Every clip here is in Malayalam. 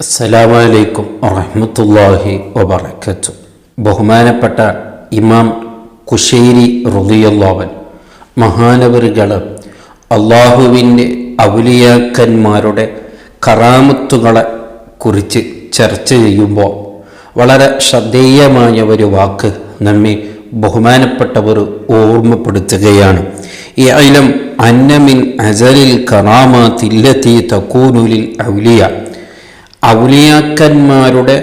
അസ്സലാമു അലൈക്കും വറഹ്മത്തുള്ളാഹി വബറകാതുഹു. ബഹുമാനപ്പെട്ട ഇമാം കുശൈരി റളിയല്ലാഹു അൻഹു മഹാനവറുകൾ അള്ളാഹുവിൻ്റെ ഔലിയാക്കന്മാരുടെ കറാമത്തുകളെ കുറിച്ച് ചർച്ച ചെയ്യുമ്പോൾ വളരെ ശ്രദ്ധേയമായ ഒരു വാക്ക് നമ്മെ ബഹുമാനപ്പെട്ടവർ ഓർമ്മപ്പെടുത്തുകയാണ്. ഇഅ്ലം അന്ന മിൻ അസലിൽ കറാമാത്തില്ലതി തകൂനു ലിൽ ഔലിയ, ഔലിയാക്കന്മാരുടെ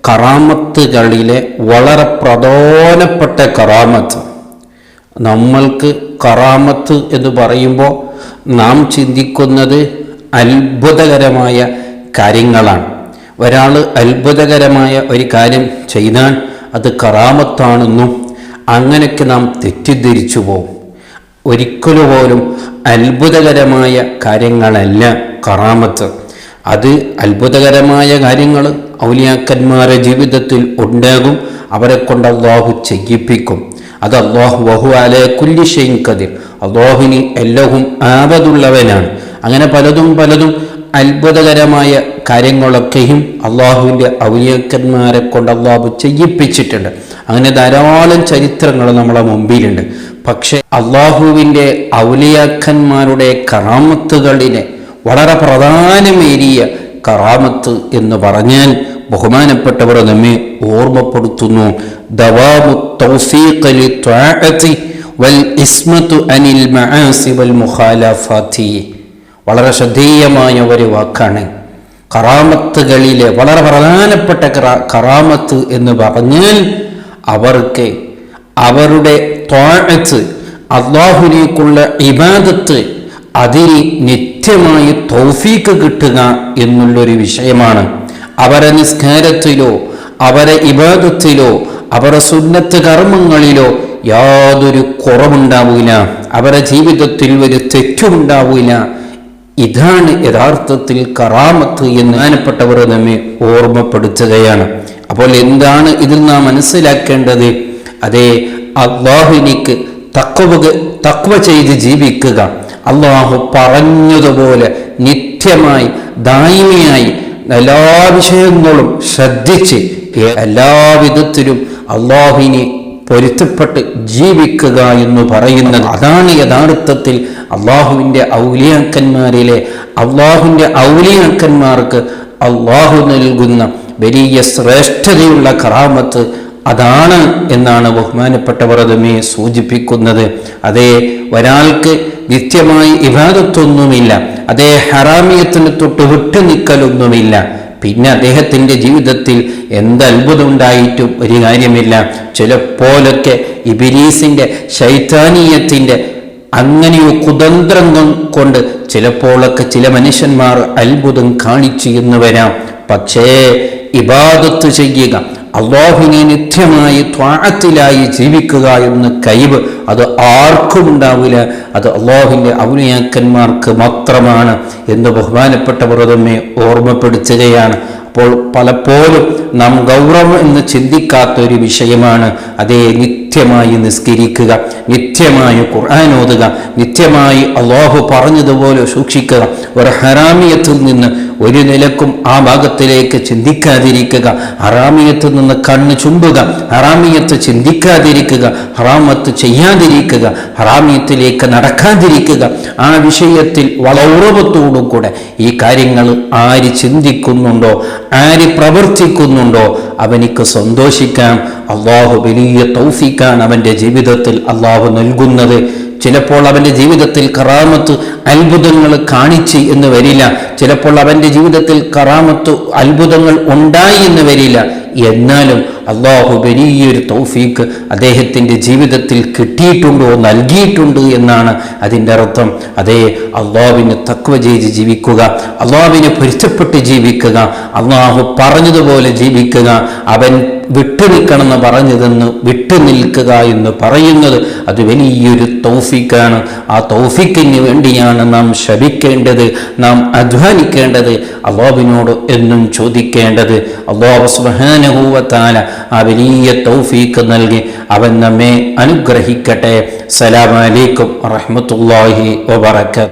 കറാമത്തുകളിലെ വളരെ പ്രധാനപ്പെട്ട കറാമത്ത്. നമ്മൾക്ക് കറാമത്ത് എന്ന് പറയുമ്പോൾ നാം ചിന്തിക്കുന്നത് അത്ഭുതകരമായ കാര്യങ്ങളാണ്. ഒരാൾ അത്ഭുതകരമായ ഒരു കാര്യം ചെയ്താൽ അത് കറാമത്താണെന്നും അങ്ങനെയൊക്കെ നാം തെറ്റിദ്ധരിച്ചു പോകും. ഒരിക്കലും പോലും അത്ഭുതകരമായ കാര്യങ്ങളല്ല കറാമത്ത്. അത് അത്ഭുതകരമായ കാര്യങ്ങൾ ഔലിയാക്കന്മാരുടെ ജീവിതത്തിൽ ഉണ്ടാകും. അവരെ കൊണ്ട് അല്ലാഹു ചെയ്യിപ്പിക്കും. അത് അല്ലാഹു വഹു അലാ കുല്ലി ഷൈഇൻ ഖദീർ, അല്ലാഹുവിന് എല്ലവും ആവതുള്ളവനാണ്. അങ്ങനെ പലതും അത്ഭുതകരമായ കാര്യങ്ങളൊക്കെയും അള്ളാഹുവിൻ്റെ ഔലിയാക്കന്മാരെ കൊണ്ട് അല്ലാഹു ചെയ്യിപ്പിച്ചിട്ടുണ്ട്. അങ്ങനെ ധാരാളം ചരിത്രങ്ങൾ നമ്മളെ മുമ്പിലുണ്ട്. പക്ഷെ അള്ളാഹുവിൻ്റെ ഔലിയാക്കന്മാരുടെ കറാമത്തുകളിലെ വളരെ പ്രധാനമേറിയ കറാമത്ത് എന്ന് പറഞ്ഞാൽ ബഹുമാനപ്പെട്ടവർ നമ്മെ ഓർമ്മപ്പെടുത്തുന്നു. ദവാമു തൗഫീഖ് ലിത്വാഅതി വൽ ഇസ്മതു അനിൽ മആസി വൽ മുഖാലഫാതി. വളരെ ശ്രദ്ധേയമായ ഒരു വാക്കാണ്. കറാമത്തുകളിലെ വളരെ പ്രധാനപ്പെട്ട കറാമത്ത് എന്ന് പറഞ്ഞാൽ അവർക്ക് അവരുടെ ത്വാഅത്ത്, അല്ലാഹുവിനേക്കുള്ള ഇബാദത്ത്, അതിന് നിത്യമായി തൗഫീഖ് കിട്ടുക എന്നുള്ളൊരു വിഷയമാണ്. അവരെ നിസ്കാരത്തിലോ അവരെ ഇബാദത്തിലോ അവരുടെ സുന്നത്ത് കർമ്മങ്ങളിലോ യാതൊരു കുറവുണ്ടാവില്ല. അവരുടെ ജീവിതത്തിൽ ഒരു തെറ്റുണ്ടാവില്ല. ഇതാണ് യഥാർത്ഥത്തിൽ കറാമത്ത് എന്ന് ബഹുമാനപ്പെട്ടവർ നമ്മെ ഓർമ്മപ്പെടുത്തുകയാണ്. അപ്പോൾ എന്താണ് ഇതിൽ നാം മനസ്സിലാക്കേണ്ടത്? അതേ, അല്ലാഹുവിലേക്ക് തഖ്വ ചെയ്ത് ജീവിക്കുക, അള്ളാഹു പറഞ്ഞതുപോലെ നിത്യമായി ദായിമിയായി എല്ലാ വിഷയങ്ങളും ശ്രദ്ധിച്ച് എല്ലാവിധത്തിലും അള്ളാഹുവിനെ പൊരുത്തപ്പെട്ട് ജീവിക്കുക എന്ന് പറയുന്നത് അതാണ് യഥാർത്ഥത്തിൽ അള്ളാഹുവിൻ്റെ ഔലിയാക്കന്മാരിലെ അള്ളാഹുവിൻ്റെ ഔലിയാക്കന്മാർക്ക് അള്ളാഹു നൽകുന്ന വലിയ ശ്രേഷ്ഠതയുള്ള കറാമത്ത് അതാണ് എന്നാണ് ബഹുമാനപ്പെട്ടവർ നമ്മെ സൂചിപ്പിക്കുന്നത്. അതേ, ഒരാൾക്ക് നിത്യമായി ഇബാദത്തൊന്നുമില്ല, അതേ ഹറാമിയത്തിന് തൊട്ട് വിട്ടുനിൽക്കലൊന്നുമില്ല, പിന്നെ അദ്ദേഹത്തിൻ്റെ ജീവിതത്തിൽ എന്ത് അത്ഭുതം ഉണ്ടായിട്ടും ഒരു കാര്യമില്ല. ചിലപ്പോഴൊക്കെ ഇബ്ലീസിൻ്റെ ശൈത്താനീയത്തിൻ്റെ അങ്ങനെയോ കുതന്ത്രങ്ങൾ കൊണ്ട് ചിലപ്പോഴൊക്കെ ചില മനുഷ്യന്മാർ അത്ഭുതം കാണിച്ചു എന്ന് വരാം. പക്ഷേ ഇബാദത്ത് ചെയ്യുക, അല്ലാഹുവിനെ നിത്യമായി ത്വാഅത്തിലായി ജീവിക്കുക എന്ന കഴിവ് അത് ആർക്കും ഉണ്ടാവില്ല. അത് അല്ലാഹുവിൻ്റെ ഔലിയാക്കന്മാർക്ക് മാത്രമാണ് എന്ന് ബഹുമാനപ്പെട്ടവർ നമ്മെ ഓർമ്മപ്പെടുത്തുകയാണ്. അപ്പോൾ പലപ്പോഴും നാം ഗൗരവം എന്ന് ചിന്തിക്കാത്തൊരു വിഷയമാണ് അതേ നിത്യമായി നിസ്കരിക്കുക, നിത്യമായി ഖുർആൻ ഓതുക, നിത്യമായി അല്ലാഹു പറഞ്ഞതുപോലെ സൂക്ഷിക്കുക, ഒരു ഹറാമിയത്തിൽ നിന്ന് ഒരു നിലക്കും ആ ഭാഗത്തിലേക്ക് ചിന്തിക്കാതിരിക്കുക, ഹറാമിയത്തിൽ നിന്ന് കണ്ണ് ചുമ്പുക, ഹറാമിയത്ത് ചിന്തിക്കാതിരിക്കുക, ഹറാമത്ത് ചെയ്യാതിരിക്കുക, ഹറാമിയത്തിലേക്ക് നടക്കാതിരിക്കുക. ആ വിഷയത്തിൽ വളവുറവത്തോടും കൂടെ ഈ കാര്യങ്ങൾ ആര് ചിന്തിക്കുന്നുണ്ടോ, ആര് പ്രവർത്തിക്കുന്നുണ്ടോ അവനിക്ക് സന്തോഷിക്കാം. അള്ളാഹു വലിയ തൗഫീഖാണ് അവൻ്റെ ജീവിതത്തിൽ അള്ളാഹു നൽകുന്നത്. ചിലപ്പോൾ അവൻ്റെ ജീവിതത്തിൽ കറാമത്ത് അത്ഭുതങ്ങൾ കാണിച്ച് എന്ന് വരില്ല, ചിലപ്പോൾ അവൻ്റെ ജീവിതത്തിൽ കറാമത്ത് അത്ഭുതങ്ങൾ ഉണ്ടായി എന്ന് വരില്ല. എന്നാലും അള്ളാഹു വലിയൊരു തൗഫീഖ് അദ്ദേഹത്തിൻ്റെ ജീവിതത്തിൽ കിട്ടിയിട്ടുണ്ടോ, നൽകിയിട്ടുണ്ട് എന്നാണ് അതിൻ്റെ അർത്ഥം. അതേ, അള്ളാഹുവിനെ തഖ്വ ചെയ്ത് ജീവിക്കുക, അള്ളാഹുവിനെ പൊരുത്തപ്പെട്ട് ജീവിക്കുക, അള്ളാഹു പറഞ്ഞതുപോലെ ജീവിക്കുക, അവൻ വിട്ടുനിൽക്കണമെന്ന് പറഞ്ഞതെന്ന് വിട്ടുനിൽക്കുക എന്ന് പറയുന്നത് അത് വലിയൊരു തൗഫീഖാണ്. ആ തൗഫീഖിന് വേണ്ടിയാണ് നാം ശ്രമിക്കേണ്ടത്, നാം അധ്വാനിക്കേണ്ടത്, അല്ലാഹുവിനോട് എന്നും ചോദിക്കേണ്ടത്. അല്ലാഹു സുബ്ഹാനഹു വ തആല ആ വലിയ തൗഫീഖ് നൽകി അവൻ നമ്മെ അനുഗ്രഹിക്കട്ടെ. അസ്സലാമു അലൈക്കും വറഹ്മത്തുള്ളാഹി വബറകാതുഹു.